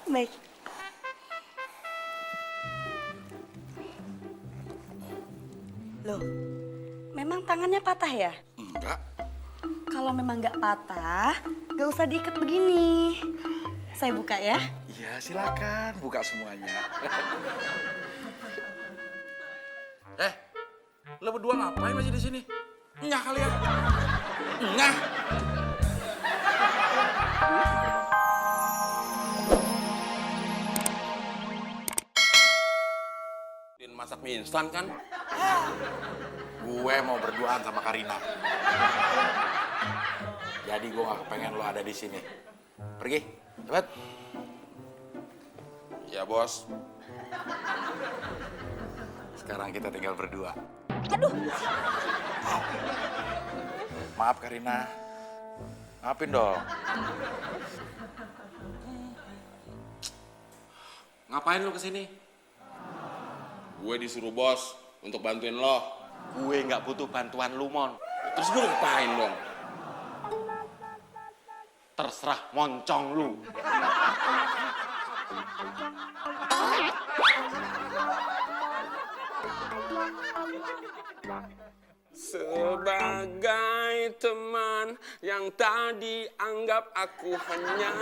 Baik. Loh, memang tangannya patah ya? Enggak. Kalau memang nggak patah, nggak usah diikat begini. Saya buka ya. Iya, silakan buka semuanya. Lo berdua ngapain masih di sini? Nyah kalian. Nyah. Masak mie instan kan? Gue mau berduaan sama Karina. Jadi gue gak kepengen lo ada di sini. Pergi, cepet. Ya bos. Sekarang kita tinggal berdua. Aduh, Maaf Karina. Maafin dong. Ngapain lu kesini? Gue disuruh bos untuk bantuin lo. Gue nggak butuh bantuan lu, Mon. Terus gue ngapain dong? Terserah moncong lu. Sebagai teman yang tadi anggap aku hanya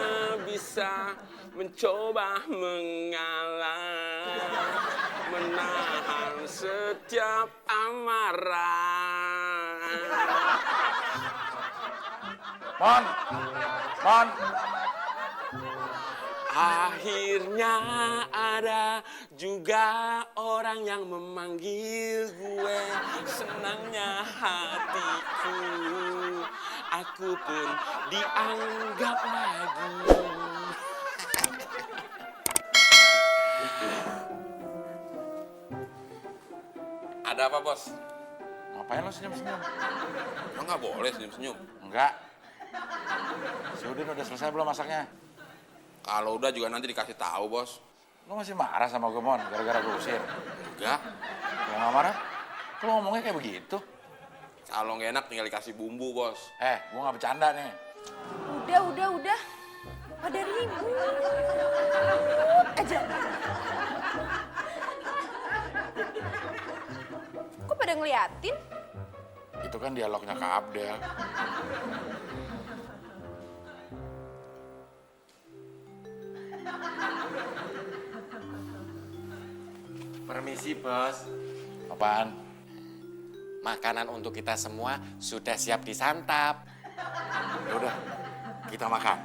bisa mencoba mengalah, menahan setiap amarah. Mon. Akhirnya ada juga orang yang memanggil gue. Senangnya hatiku, aku pun dianggap lagi. Ada apa bos? Ngapain lo senyum-senyum? Lo nggak boleh senyum-senyum. Enggak. Si Udin udah selesai belum masaknya? Kalau udah juga nanti dikasih tahu bos. Lo masih marah sama gue, Mon, gara-gara gue usir? Enggak. Lo gak marah? Lo ngomongnya kayak begitu? Kalau nggak enak tinggal dikasih bumbu bos. Gue gak bercanda nih. udah. Pada ribut aja. Kok pada ngeliatin? Itu kan dialognya Kak Abdel. Permisi, Bos. Apaan? Makanan untuk kita semua sudah siap disantap. Yaudah, kita makan.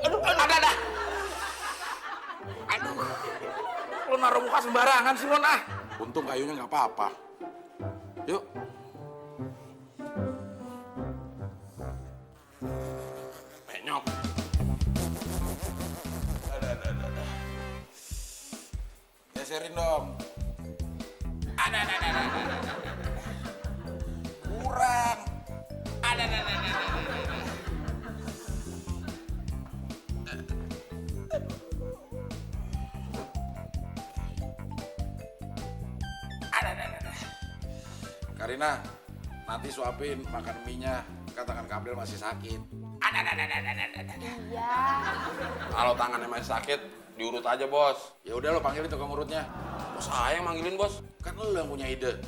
Aduh, ada. Aduh, lo naruh muka sembarangan sih, Mon, ah. Untung kayunya nggak apa-apa. Yuk. Penyok. Geserin dong. Ada. Kurang. Ada. Karina, nanti suapin makan mie-nya. Kan tangan Kak Abdel masih sakit. Iya. Kalau tangannya masih sakit, diurut aja bos. Ya udah lo panggilin tukang urutnya. Bos saya yang manggilin bos. Kan lo yang punya ide.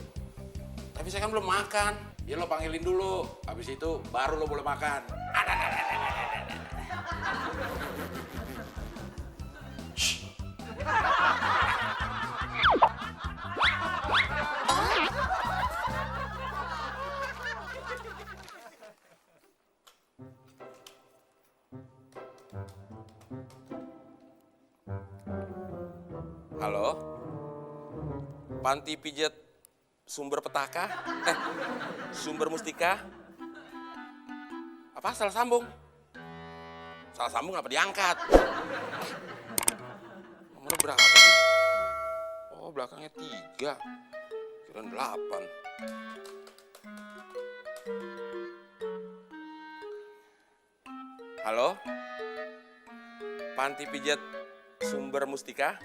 Tapi saya kan belum makan. Ya lo panggilin dulu. Habis itu baru lo boleh makan. Halo? Panti pijat sumber petaka? Sumber mustika? Apa salah sambung? Salah sambung apa diangkat? Nomornya berapa sih? Oh, belakangnya 3. Kirain 8. Halo? Panti pijat sumber mustika?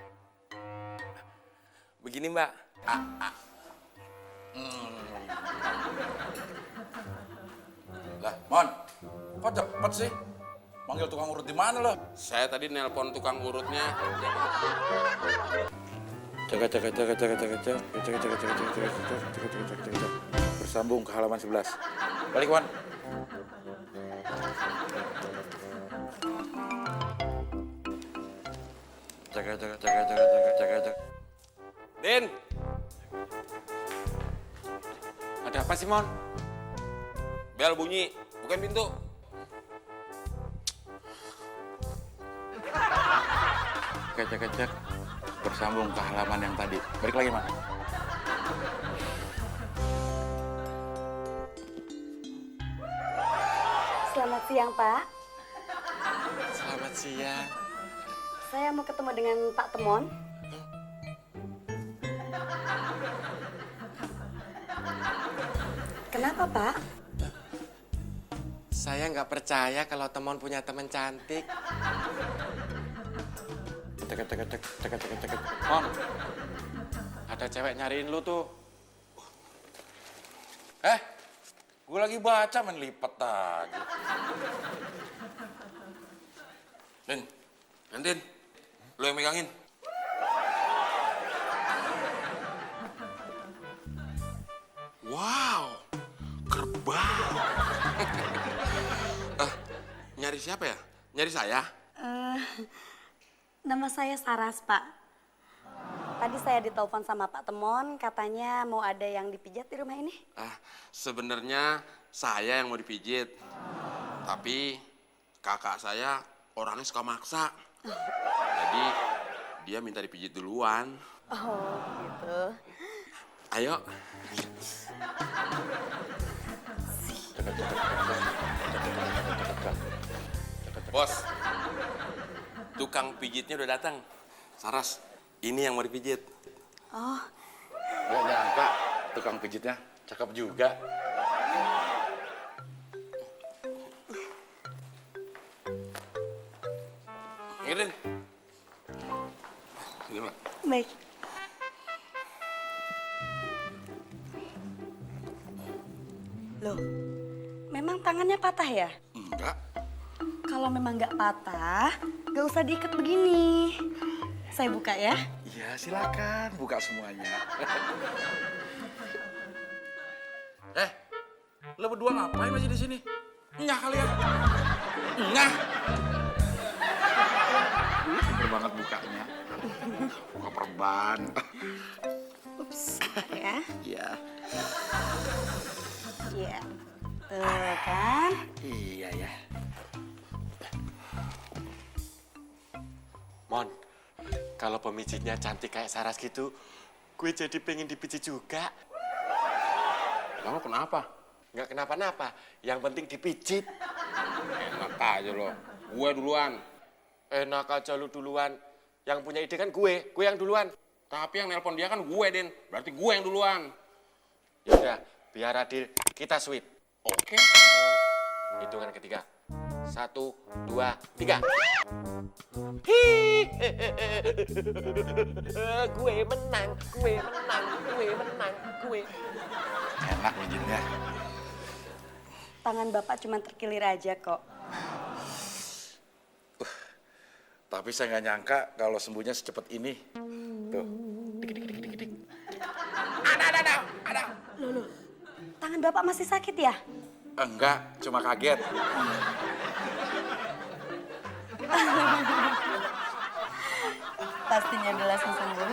Begini mbak. Lah, Mon, kok cepet sih? Manggil tukang urut di mana lo? Saya tadi nelpon tukang urutnya. Cek. Bersambung ke halaman 11. Balik, Wan. Cek. Din, Ada apa sih, Mon? bel bunyi, bukain pintu. Cek. Bersambung ke halaman yang tadi. Balik lagi, Man. Selamat siang, Pak. Selamat siang. Saya mau ketemu dengan Pak Temon. Kenapa, Pak? Saya nggak percaya kalau Temon punya teman cantik. Cek. Mon, Ada cewek nyariin lu tuh. gue lagi baca main lipat aja. Din, lu yang megangin. Wow, kerbau. Nyari siapa ya? Nyari saya? Nama saya Saras, Pak. Tadi saya ditelepon sama Pak Temon, katanya mau ada yang dipijat di rumah ini. Sebenarnya saya yang mau dipijit. Tapi kakak saya orangnya suka maksa. Jadi dia minta dipijit duluan. Oh, gitu. Ayo. Bos, tukang pijitnya udah datang. Saras, ini yang mau dipijit. Oh, Gak nyangka tukang pijitnya cakep juga. Ngirin. Sini, Mbak. baik. Loh, memang tangannya patah ya? Enggak. Kalau memang nggak patah, nggak usah diikat begini. Saya buka ya. Iya, silakan buka semuanya. Lo berdua ngapain masih di sini? Nyah kalian. Nyah. Pinter banget bukanya. Buka perban. Ups, ya. Iya. Iya. Tuh kan. Iya ya. Mon, kalau pemijitnya cantik kayak Saras gitu, gue jadi pengen dipijit juga. Kamu kenapa? Nggak kenapa-napa, yang penting dipijit. Enak aja lo. Gue duluan. Enak aja lu duluan. Yang punya ide kan gue yang duluan. Tapi yang nelpon dia kan gue, Din. Berarti gue yang duluan. Yaudah, biar adil, kita sweet. Oke. Hitungan ketiga. 1, 2, 3. Hi. Gue menang. Enak mijitnya. Tangan Bapak cuma terkilir aja kok. Tapi saya nggak nyangka kalau sembuhnya secepat ini. Tuh. Ada. Loh. Tangan Bapak masih sakit ya? Enggak, cuma kaget. Pastinya udah langsung sembuh.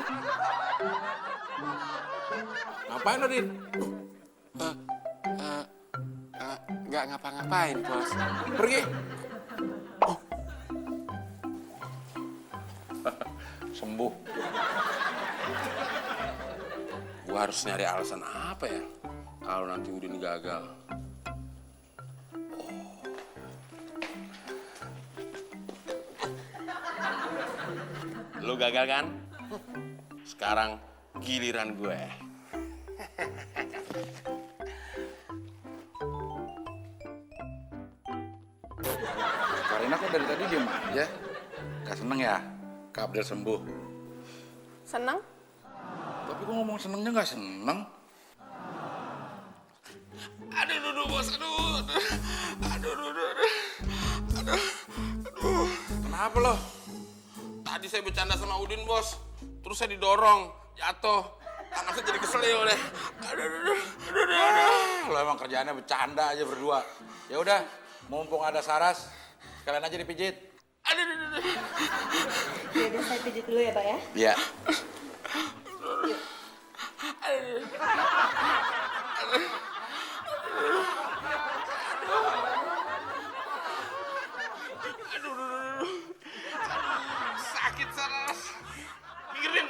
Ngapain lo, Din? Nggak ngapa-ngapain, Bos. Pergi. Sembuh. Gue harus nyari alasan apa ya? Kalau nanti Udin gagal. Lo gagal kan? Sekarang giliran gue. Karina kok dari tadi diem aja. Gak seneng ya? Kak Abdel sembuh. Senang? Tapi kok ngomong senengnya gak seneng? Aduh, bos. Aduh. Kenapa lo? Tadi saya bercanda sama Udin, Bos. Terus saya didorong, jatuh. Tangan saya jadi keselio deh. Lo emang kerjaannya bercanda aja berdua. Ya udah, mumpung ada Saras, sekalian aja dipijit. Yaudah saya pijit dulu ya Pak ya. Iya. Sakit, Saras. Mikirin.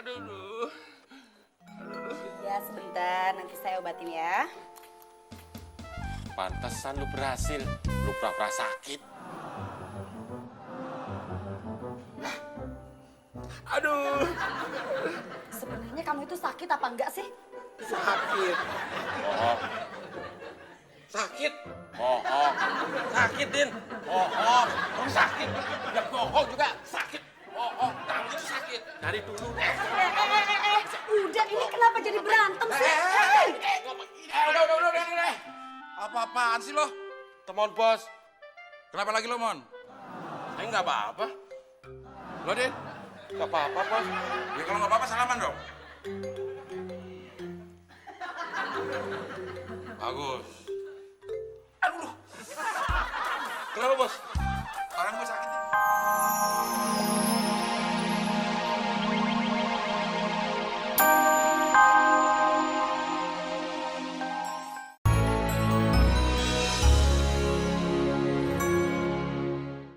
Aduh. Ya sebentar, nanti saya obatin ya. Pantesan lu berhasil. Lu pura-pura sakit. Aduh. Sebenarnya kamu itu sakit apa enggak sih? Sakit. Bohong. Sakit. Bohong. Sakit, Din. Bohong. Sakit. Udah bohong juga. Sakit. Bohong. Tangan itu sakit. Dari dulu. Udah ini kenapa jadi berantem sih? Udah. Apa-apaan sih lo? Temon, Bos. Kenapa lagi lo, Mon? Saya nggak apa-apa. Lo, Din? Nggak apa-apa, Bos. Ya kalau nggak apa-apa, salaman dong. Bagus. Aduh. Kenapa, Bos?